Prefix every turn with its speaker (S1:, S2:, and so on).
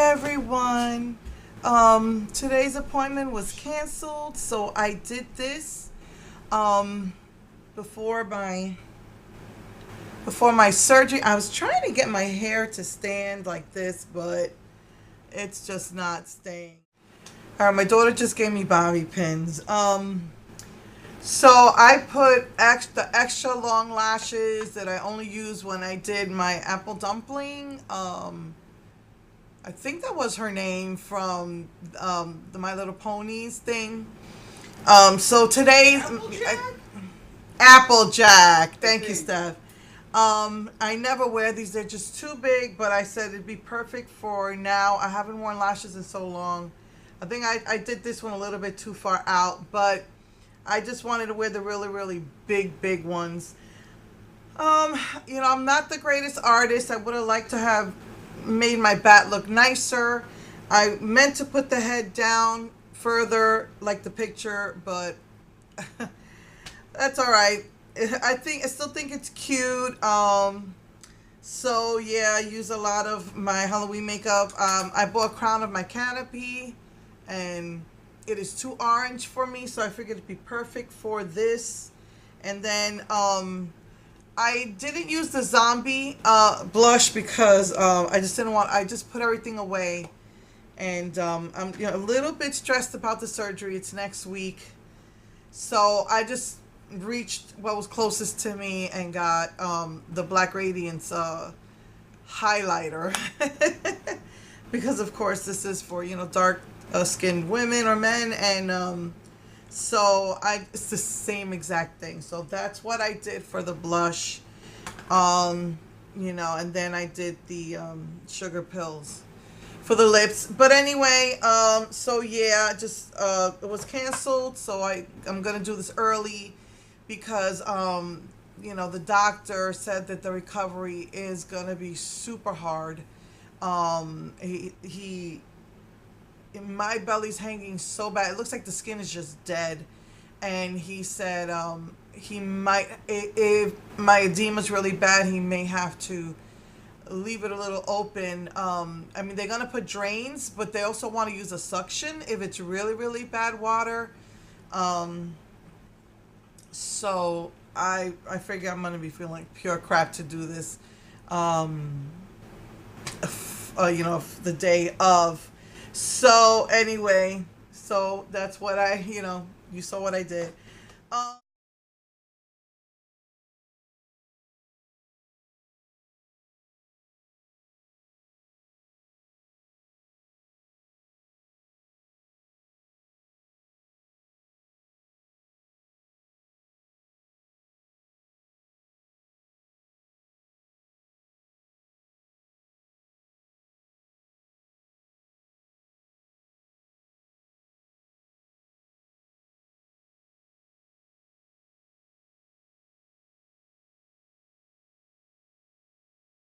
S1: everyone. Today's appointment was canceled, so I did this um, before my surgery. I was trying to get my hair to stand like this, but it's just not staying. All right, my daughter just gave me bobby pins. So I put the extra long lashes that I only used when I did my apple dumpling. I think that was her name from the My Little Ponies thing. So today, Applejack. Thank you, Steph. I never wear these; they're just too big. But I said it'd be perfect for now. I haven't worn lashes in so long. I think I did this one a little bit too far out, but I just wanted to wear the really, really big ones. I'm not the greatest artist. I would have liked to have made my bat look nicer. I meant to put the head down further like the picture, but that's all right. I still think it's cute. So yeah, I use a lot of my Halloween makeup. I bought Crown of My Canopy, and it is too orange for me, so I figured it'd be perfect for this. And then I didn't use the zombie blush because I just didn't want. I just put everything away, and I'm a little bit stressed about the surgery. It's next week, so I just reached what was closest to me and got the Black Radiance highlighter because of course this is for dark skinned women or men, and so it's the same exact thing. So that's what I did for the blush, and then I did the sugar pills for the lips. But anyway, so yeah, just it was canceled, so I'm gonna do this early because the doctor said that the recovery is gonna be super hard. He my belly's hanging so bad. It looks like the skin is just dead. And he said he might, if my edema's really bad, he may have to leave it a little open. I mean, they're going to put drains, but they also want to use a suction if it's really, really bad water. So I figure I'm going to be feeling like pure crap to do this, the day of. So anyway, so that's what you saw what I did.